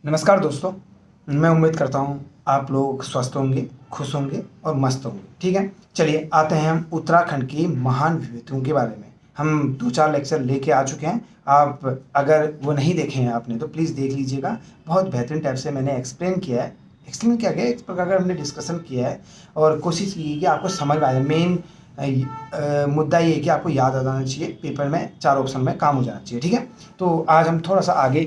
नमस्कार दोस्तों। मैं उम्मीद करता हूँ आप लोग स्वस्थ होंगे, खुश होंगे और मस्त होंगे। ठीक है, चलिए आते हैं हम उत्तराखंड की महान विभूतियों के बारे में। हम 2-4 लेक्चर लेके आ चुके हैं। आप अगर वो नहीं देखे हैं आपने तो प्लीज़ देख लीजिएगा। बहुत बेहतरीन टाइप से मैंने एक्सप्लेन किया गया, इस प्रकार का हमने डिस्कशन किया है और कोशिश की है कि आपको समझ में आए। मेन मुद्दा ये है कि आपको याद आ जाना चाहिए, पेपर में 4 ऑप्शन में काम हो जाना चाहिए। ठीक है, तो आज हम थोड़ा सा आगे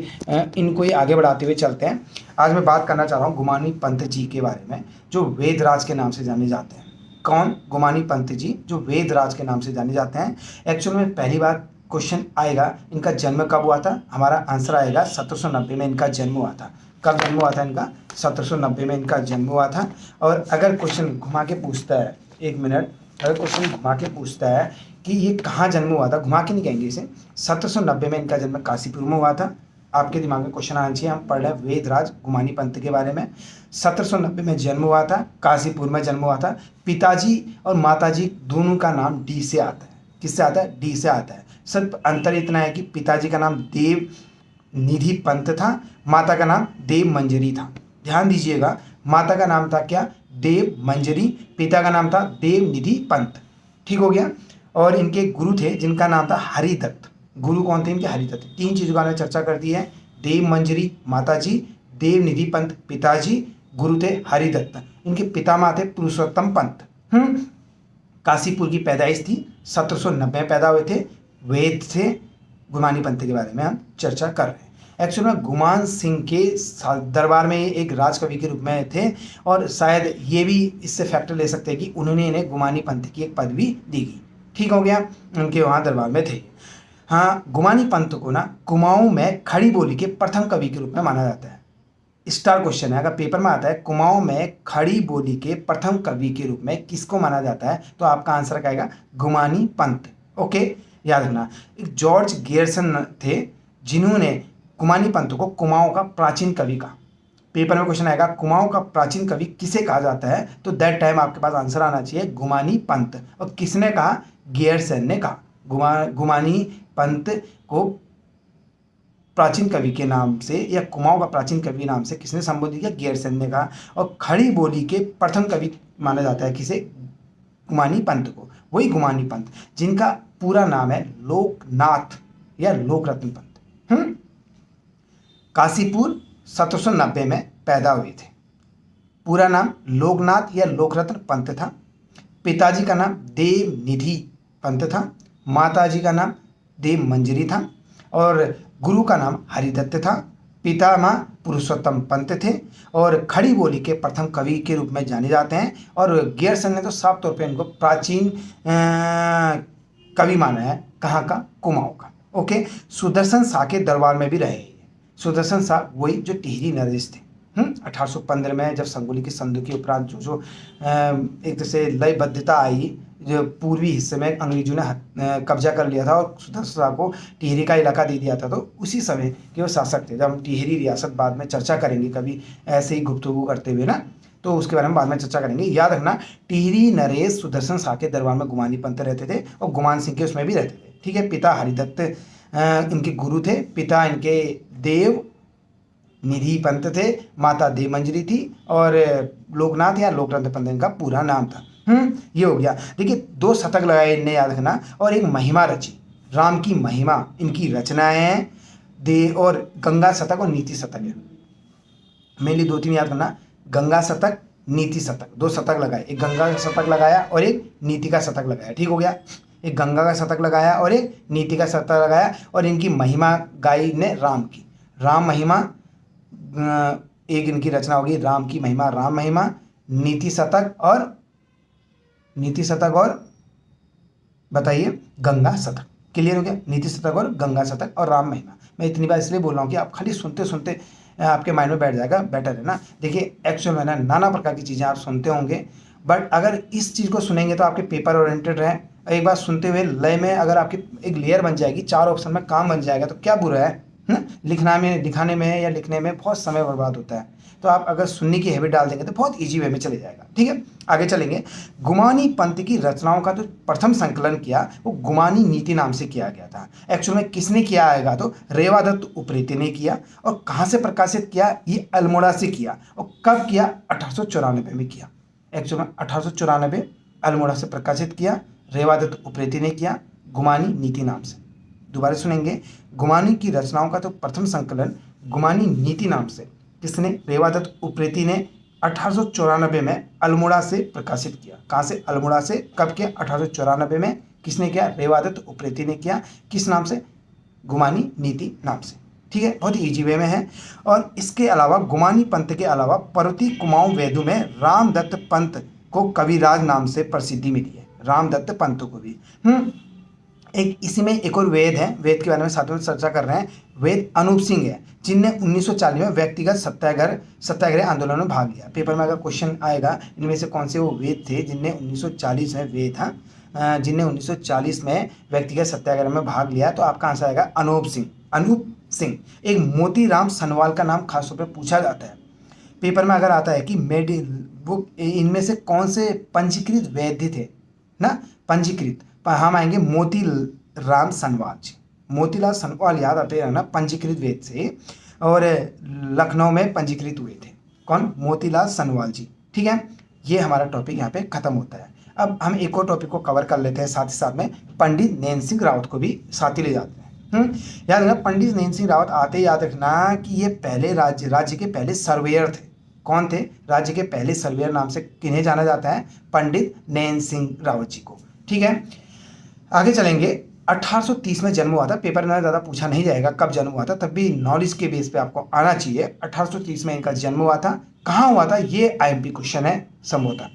इनको ही आगे बढ़ाते हुए चलते हैं। आज मैं बात करना चाह रहा हूँ गुमानी पंत जी के बारे में, जो वेदराज के नाम से जाने जाते हैं। कौन? गुमानी पंत जी, जो वेदराज के नाम से जाने जाते हैं। एक्चुअल में पहली बार क्वेश्चन आएगा इनका जन्म कब हुआ था, हमारा आंसर आएगा 1790 में इनका जन्म हुआ था। कब जन्म हुआ था इनका? 1790 में इनका जन्म हुआ था। और अगर क्वेश्चन घुमा के पूछता है, एक मिनट, अगर क्वेश्चन घुमा के पूछता है कि ये कहाँ जन्म हुआ था, घुमा के नहीं कहेंगे इसे, 1790 में इनका जन्म काशीपुर में हुआ था। आपके दिमाग में क्वेश्चन आना चाहिए, हम पढ़ रहे हैं वेदराज गुमानी पंत के बारे में। 1790 में जन्म हुआ था, काशीपुर में जन्म हुआ था। पिताजी और माताजी दोनों का नाम डी से आता है। किससे आता है? डी से आता है। सिर्फ अंतर इतना है कि पिताजी का नाम देव निधि पंत था, माता का नाम देव मंजरी था। ध्यान दीजिएगा, माता का नाम था क्या? देव मंजरी। पिता का नाम था देव निधि पंत। ठीक हो गया। और इनके गुरु थे जिनका नाम था हरिदत्त। गुरु कौन थे इनके? हरिदत्त। 3 चीज़ों का हमने चर्चा कर दी है। देव मंजरी माताजी, देव निधि पंत पिताजी, गुरु थे हरिदत्त। इनके पितामह थे पुरुषोत्तम पंत। काशीपुर की पैदाइश थी, 1790 में पैदा हुए थे। वेद से गुमानी पंत के बारे में हम चर्चा कर रहे हैं। एक्चुअल में गुमान सिंह के दरबार में एक राजकवि के रूप में थे और शायद ये भी इससे फैक्टर ले सकते हैं कि उन्होंने इन्हें गुमानी पंत की एक पदवी दी गई। ठीक हो गया, उनके वहाँ दरबार में थे। हाँ, गुमानी पंत को ना कुमाऊं में खड़ी बोली के प्रथम कवि के रूप में माना जाता है। स्टार क्वेश्चन है, अगर पेपर में आता है कुमाऊं में खड़ी बोली के प्रथम कवि के रूप में किसको माना जाता है, तो आपका आंसर क्या आएगा? गुमानी पंत। ओके, याद रखना। एक जॉर्ज गियर्सन थे जिन्होंने गुमानी पंत को कुमाऊं का प्राचीन कवि कहा। पेपर में क्वेश्चन आएगा कुमाऊं का प्राचीन कवि किसे कहा जाता है, तो दैट टाइम आपके पास आंसर आना चाहिए गुमानी पंत। और किसने कहा? गियर्सन ने कहा। गुमानी पंत को प्राचीन कवि के नाम से या कुमाऊं का प्राचीन कवि नाम से किसने संबोधित किया? गियर्सन ने कहा। और खड़ी बोली के प्रथम कवि माना जाता है किसे? गुमानी पंत को। वही गुमानी पंत जिनका पूरा नाम है लोकनाथ या लोकरत्न पंत। काशीपुर 1790 में पैदा हुए थे। पूरा नाम लोकनाथ या लोकरत्न पंत था। पिताजी का नाम देव निधि पंत था। माताजी का नाम देव मंजरी था और गुरु का नाम हरिदत्त था। पितामह पुरुषोत्तम पंत थे और खड़ी बोली के प्रथम कवि के रूप में जाने जाते हैं। और गियर्सन ने तो साफ तौर पे इनको प्राचीन कवि माना है। कहाँ का? कुमाऊं का। ओके, सुदर्शन शाह के दरबार में भी रहे। सुदर्शन शाह वही जो टिहरी नरेश थे। 1815 में जब संगोली की संधि के उपरांत जो एक तरह से लयबद्धता आई, जो पूर्वी हिस्से में अंग्रेजों ने कब्जा कर लिया था और सुदर्शन शाह को टिहरी का इलाका दे दिया था, तो उसी समय के वो शासक थे। जब हम टिहरी रियासत बाद में चर्चा करेंगे कभी ऐसे ही गुफ्तगू करते हुए ना, तो उसके बारे में बाद में चर्चा करेंगे। याद रखना, टिहरी नरेश सुदर्शन शाह के दरबार में गुमानी पंत रहते थे और गुमान सिंह के उसमें भी रहते थे। ठीक है, पिता हरिदत्त इनके गुरु थे। पिता इनके देव निधि पंत थे, माता देव मंजरी थी और लोकनाथ या लोकरत्न पंत इनका पूरा नाम था। ये हो गया। देखिए, 2 शतक लगाए इनने, याद रखना, और एक महिमा रची। राम की महिमा इनकी रचनाएं हैं। और गंगा शतक और नीति शतक है। मेनली 2-3 याद करना, गंगा शतक, नीति शतक। 2 शतक लगाए, एक गंगा का शतक लगाया और एक नीति का शतक लगाया। ठीक हो गया, एक गंगा का शतक लगाया और एक नीति का शतक लगाया। और इनकी महिमा गाई ने राम की। राम महिमा एक इनकी रचना होगी, राम की महिमा, राम महिमा, नीति शतक और बताइए गंगा शतक। क्लियर हो गया? नीति शतक और गंगा शतक और राम महिमा। मैं इतनी बार इसलिए बोल रहा हूँ कि आप खाली सुनते सुनते आपके माइंड में बैठ जाएगा, बेटर है ना। देखिए, एक्चुअल में ना नाना प्रकार की चीज़ें आप सुनते होंगे, बट अगर इस चीज़ को सुनेंगे तो आपके पेपर ओरिएंटेड रहे। एक बार सुनते हुए लय में अगर आपकी एक लेयर बन जाएगी, 4 ऑप्शन में काम बन जाएगा, तो क्या बुरा है? है ना। लिखाने में या लिखने में बहुत समय बर्बाद होता है, तो आप अगर सुनने की हैबिट डाल देंगे तो बहुत इजी वे में चले जाएगा। ठीक है, आगे चलेंगे। गुमानी पंथ की रचनाओं का जो प्रथम संकलन किया वो गुमानी नीति नाम से किया गया था। एक्चुअल में किसने किया आएगा तो रेवादत्त उप्रेती ने किया। और कहाँ से प्रकाशित किया, ये अल्मोड़ा से किया। और कब किया, 1894 में किया। एक्चुअल में 1894 अल्मोड़ा से प्रकाशित किया, रेवादत्त उप्रेती ने किया, गुमानी नीति नाम से। दोबारा सुनेंगे, गुमानी की रचनाओं का तो प्रथम संकलन गुमानी नीति नाम से किसने, रेवादत्त उप्रेती ने 1894 में अल्मोड़ा से प्रकाशित किया। कहाँ से, अल्मोड़ा से। कब किया, 1894 में। किसने किया, रेवादत्त उप्रेती ने किया। किस नाम से, गुमानी नीति नाम से। ठीक है, बहुत ही ईजी वे में है। और इसके अलावा गुमानी पंथ के अलावा पर्वती कुमाऊं वेदों में रामदत्त पंथ को कविराज नाम से प्रसिद्धि मिली है, रामदत्त पंथ को भी। एक इसी में एक और वेद है, वेद के बारे में साथ में चर्चा कर रहे हैं। वेद अनूप सिंह है, जिनने 1940 में व्यक्तिगत सत्याग्रह आंदोलन में भाग लिया। पेपर में अगर क्वेश्चन आएगा इनमें से कौन से वो वेद थे जिनने 1940 में वेद था जिनने 1940 में व्यक्तिगत सत्याग्रह में भाग लिया, तो आपका आंसर आएगा अनूप सिंह। एक मोतीराम सनवाल का नाम खासतौर पर पूछा जाता है। पेपर में अगर आता है कि वो इनमें से कौन से पंजीकृत वैद्य थे ना, पंजीकृत, हम आएंगे मोतीराम सनवाल जी। मोतीलाल सनवाल याद आते हैं ना, पंजीकृत वेद से, और लखनऊ में पंजीकृत हुए थे। कौन, मोतीलाल सनवाल जी। ठीक है, ये हमारा टॉपिक यहाँ पे खत्म होता है। अब हम एक और टॉपिक को कवर कर लेते हैं, साथ ही साथ में पंडित नैन सिंह रावत को भी साथ ही ले जाते हैं। याद रखना, पंडित नैन सिंह रावत आते ही याद रखना कि ये पहले राज्य के पहले सर्वेयर थे। कौन थे, राज्य के पहले सर्वेयर नाम से किन्हें जाना जाता है, पंडित नैन सिंह रावत जी को। ठीक है, आगे चलेंगे। 1830 में जन्म हुआ था। पेपर में ज़्यादा पूछा नहीं जाएगा कब जन्म हुआ था, तब भी नॉलेज के बेस पे आपको आना चाहिए। 1830 में इनका जन्म हुआ था। कहाँ हुआ था, ये आईएमपी क्वेश्चन है संभवतः।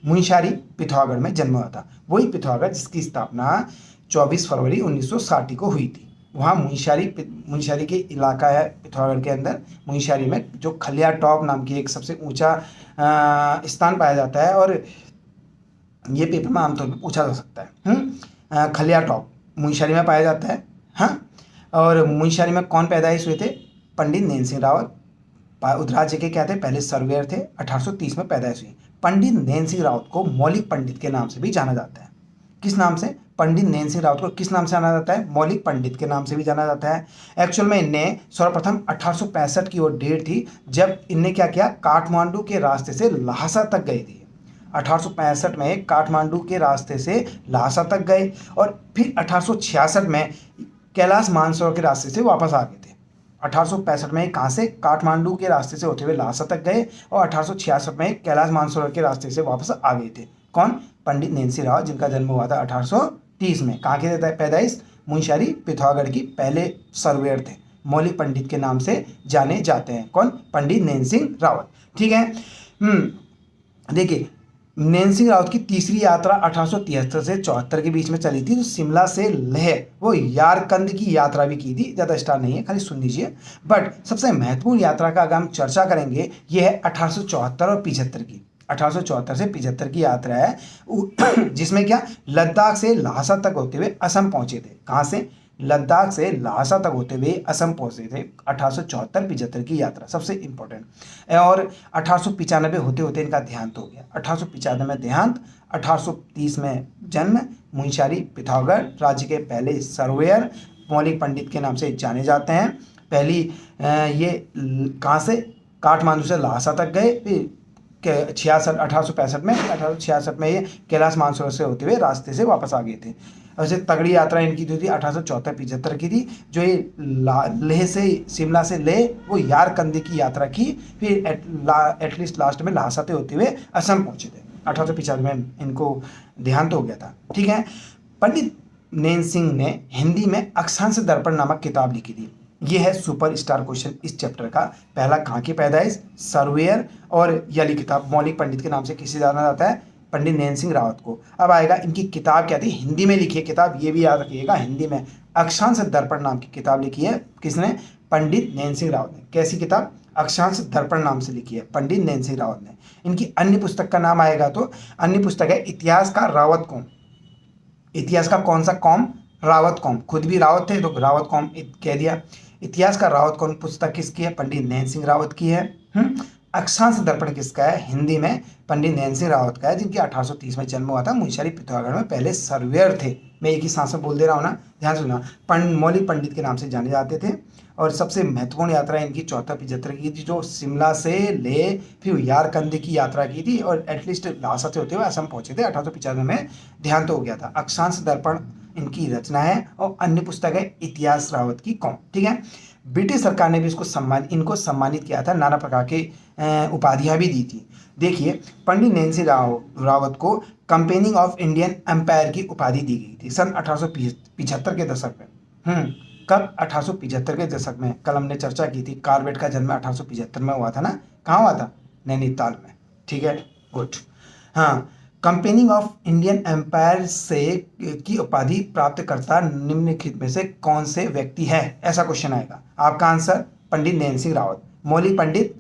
मुंशियारी पिथौरागढ़ में जन्म हुआ था। वही पिथौरागढ़ जिसकी स्थापना 24 फरवरी 1960 को हुई थी। वहाँ मुंशियारी के इलाका है पिथौरागढ़ के अंदर। मुंशियारी में जो खलिया टॉप नाम की एक सबसे ऊँचा स्थान पाया जाता है, और ये पेपर में आमतौर पर पूछा जा सकता है। खलिया टॉप मुंशियारी में पाया जाता है। हाँ, और मुंशियारी में कौन पैदाइश हुए थे, पंडित नैन सिंह रावत। राज्य के क्या थे, पहले सर्वेयर थे। 1830 में पैदाइश हुई। पंडित नैन सिंह रावत को मौलिक पंडित के नाम से भी जाना जाता है। किस नाम से, पंडित नैन सिंह रावत को किस नाम से जाना जाता है, मौलिक पंडित के नाम से भी जाना जाता है। एक्चुअल में इनने सर्वप्रथम 1865 की वो डेट थी जब इनने क्या किया, काठमांडू के रास्ते से लहासा तक गए थे। 1865 में काठमांडू के रास्ते से लहासा तक गए, और फिर 1866 में कैलाश मानसरोवर के रास्ते से वापस आ गए थे। 1865 में कहाँ से, काठमांडू के रास्ते से होते हुए लहासा तक गए, और 1866 में कैलाश मानसरोवर के रास्ते से वापस आ गए थे। कौन, पंडित नैन सिंह रावत, जिनका जन्म हुआ था 1830 में। कहाँ के पैदाइश, मुंशियारी पिथौरागढ़ की पहले सर्वेयर थे, मौलिक पंडित के नाम से जाने जाते हैं। कौन, पंडित नैन सिंह रावत। ठीक है, देखिए नैन सिंह रावत की तीसरी यात्रा 1873 से 74 के बीच में चली थी। तो शिमला से लेह वो यारकंद की यात्रा भी की थी। ज़्यादा स्टार नहीं है, खाली सुन लीजिए। बट सबसे महत्वपूर्ण यात्रा का अगर हम चर्चा करेंगे, ये है 1874 और 75 की। 1874 से 75 की यात्रा है, जिसमें क्या, लद्दाख से लहासा तक होते हुए असम पहुंचे थे। कहाँ से, लद्दाख से लहासा तक होते हुए असम पहुंचे थे। 1874-75 की यात्रा सबसे इंपॉर्टेंट। और 1895 होते होते इनका देहांत हो गया। 1895 में देहांत, 1830 में जन्म। मुंशियारी पिथौरागढ़, राज्य के पहले सर्वेयर, मौलिक पंडित के नाम से जाने जाते हैं। पहली ये कहाँ से, काठमांडू से लहासा तक गए। फिर 1866 में ये कैलाश मानसरोवर से होते हुए रास्ते से वापस आ गए थे। वैसे तगड़ी यात्रा इनकी जो थी 1874-75 की थी, जो ये लेह से, शिमला से लेह वो यारकंदी की यात्रा की। फिर एटलीस्ट लास्ट में लहासा से होते हुए असम पहुंचे थे। 1895 में इनको देहांत हो गया था। ठीक है, पंडित नैन सिंह ने हिंदी में अक्षांश दर्पण नामक किताब लिखी थी। ये है सुपर स्टार क्वेश्चन इस चैप्टर का। पहला, कहाँ की पैदाइश, सर्वेयर, और यह किताब मौलिक पंडित के नाम से किसे जाना जाता है, पंडित नैन सिंह रावत को। अब आएगा इनकी किताब क्या थी, हिंदी में लिखी है किताब, ये भी याद रखिएगा, हिंदी में अक्षांश दर्पण नाम की किताब लिखी है। किसने, पंडित नैन सिंह रावत ने। कैसी किताब, अक्षांश दर्पण नाम से लिखी है पंडित नैन सिंह रावत ने। इनकी अन्य पुस्तक का नाम आएगा तो अन्य पुस्तक है इतिहास का रावत कौम। इतिहास का कौन सा कौम, रावत कौम। खुद भी रावत थे तो रावत कौम कह दिया। इतिहास का रावत कौन पुस्तक किसकी है? पंडित नैन सिंह रावत की है। अक्षांश दर्पण किसका है? हिंदी में पंडित नैन सिंह रावत का है, जिनकी 1830 में जन्म हुआ था। मुंशियारी पिथौरागढ़ में पहले सर्वेयर थे। मैं एक ही सांस में बोल दे रहा हूँ ना, ध्यान सुनना। मौलिक पंडित के नाम से जाने जाते थे और सबसे महत्वपूर्ण यात्रा इनकी 1475 की थी, जो शिमला से ले फिर यारकंदी की यात्रा की थी और एटलीस्ट लासा से होते हुए असम पहुंचे थे 1895 में। देहांत हो गया था। अक्षांश दर्पण इनकी रचना है और अन्य पुस्तक है इतिहास रावत की कौन, ठीक है। ब्रिटिश सरकार ने भी इनको सम्मानित किया था, नाना प्रकार के उपाधियां भी दी थी। देखिए, पंडित नैन सिंह रावत को कंपेनिंग ऑफ इंडियन एम्पायर की उपाधि दी गई थी सन 1875 के दशक में। कब? 1875 के दशक में। कल हमने चर्चा की थी, कॉर्बेट का जन्म 1875 में हुआ था ना। कहाँ हुआ था? नैनीताल में, ठीक है, गुड। हाँ, कंपेनिंग ऑफ इंडियन एम्पायर से की उपाधि प्राप्तकर्ता निम्नलिखित में से कौन से व्यक्ति है? ऐसा क्वेश्चन आएगा। आपका आंसर पंडित नैन सिंह रावत। मौलिक पंडित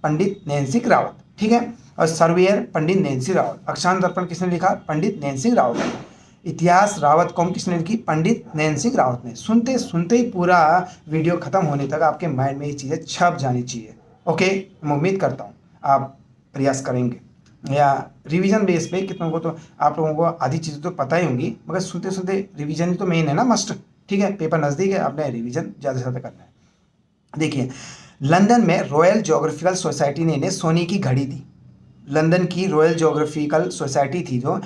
पंडित नैन सिंह रावत, ठीक है। और सर्वेयर पंडित नैन सिंह रावत। अक्षांश दर्पण किसने लिखा? पंडित नैन सिंह रावत। इतिहास रावत कौन किसने लिखी? पंडित नैन सिंह रावत ने। सुनते सुनते ही पूरा वीडियो खत्म होने तक आपके माइंड में ये चीज़ें छप जानी चाहिए। ओके, मैं उम्मीद करता हूँ आप प्रयास करेंगे, या रिवीजन बेस पे। कितनों को तो आप लोगों को आधी चीज़ें तो पता ही होंगी, मगर सुनते सुनते रिवीजन ही तो मेन है ना, मस्ट, ठीक है। पेपर नज़दीक है, आपने रिवीजन ज़्यादा से ज़्यादा करना है। देखिए, लंदन में रॉयल ज्योग्राफिकल सोसाइटी ने इन्हें सोने की घड़ी दी। लंदन की रॉयल ज्योग्राफिकल सोसाइटी थी जो,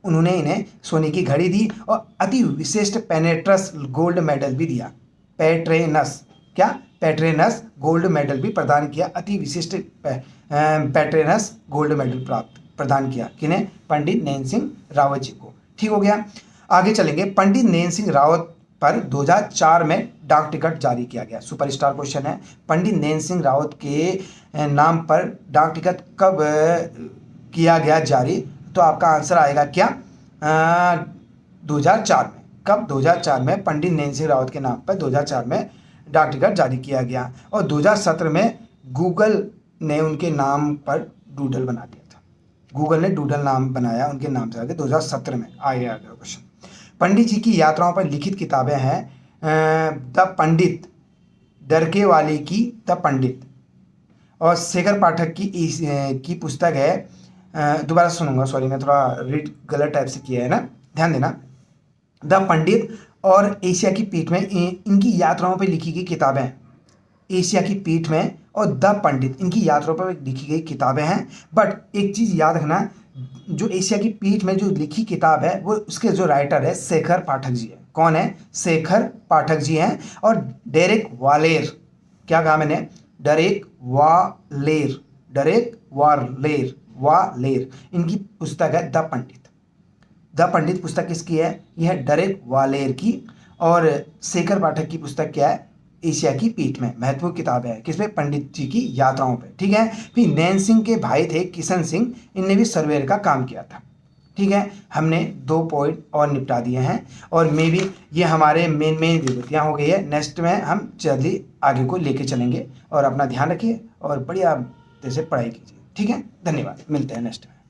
उन्होंने इन्हें सोने की घड़ी दी और अति विशिष्ट पेनेट्रस गोल्ड मेडल भी दिया। पेट्रेनस, क्या? पेट्रेनस गोल्ड मेडल भी प्रदान किया। अति विशिष्ट पेट्रेनस गोल्ड मेडल प्रदान किया। किन्हें? पंडित नैन सिंह रावत जी को। ठीक हो गया, आगे चलेंगे। पंडित नैन सिंह रावत पर 2004 में डाक टिकट जारी किया गया। सुपरस्टार क्वेश्चन है। पंडित नैन सिंह रावत के नाम पर डाक टिकट कब किया गया जारी? तो आपका आंसर आएगा क्या? 2004 में। कब? 2004 में पंडित नैन सिंह रावत के नाम पर 2004 में डाक टिकट जारी किया गया। और 2017 में गूगल ने उनके नाम पर डूडल बना दिया था। गूगल ने डूडल नाम बनाया उनके नाम से। आगे 2017 में आ गया क्वेश्चन। पंडित जी की यात्राओं पर लिखित किताबें हैं द पंडित, डरके वाले की द पंडित, और शेखर पाठक की पुस्तक है। दोबारा सुनूंगा, सॉरी, मैं थोड़ा रीड गलत टाइप से किया है ना, ध्यान देना। द पंडित और एशिया की पीठ में, इनकी यात्राओं पर लिखी गई किताबें। एशिया की पीठ में और द पंडित, इनकी यात्राओं पर लिखी गई किताबें हैं। बट एक चीज़ याद रखना, जो एशिया की पीठ में जो लिखी किताब है वो उसके जो राइटर है शेखर पाठक जी है। कौन है? शेखर पाठक जी हैं। और डेरेक वालेर, क्या कहा मैंने? डेरेक वालेर, इनकी पुस्तक है द पंडित। द पंडित पुस्तक किसकी है? यह है डेरेक वालेर की। और शेखर पाठक की पुस्तक क्या है? एशिया की पीठ में। महत्वपूर्ण किताब है किसमें? पंडित जी की यात्राओं पे, ठीक है। फिर नैन सिंह के भाई थे किशन सिंह, इनने भी सर्वेयर का काम किया था, ठीक है। हमने 2 पॉइंट और निपटा दिए हैं और मे भी ये हमारे मेन विभूतियाँ हो गई है। नेक्स्ट में हम जल्दी आगे को लेके चलेंगे और अपना ध्यान रखिए और बढ़िया जैसे पढ़ाई कीजिए, ठीक है। धन्यवाद, मिलते हैं नेक्स्ट में।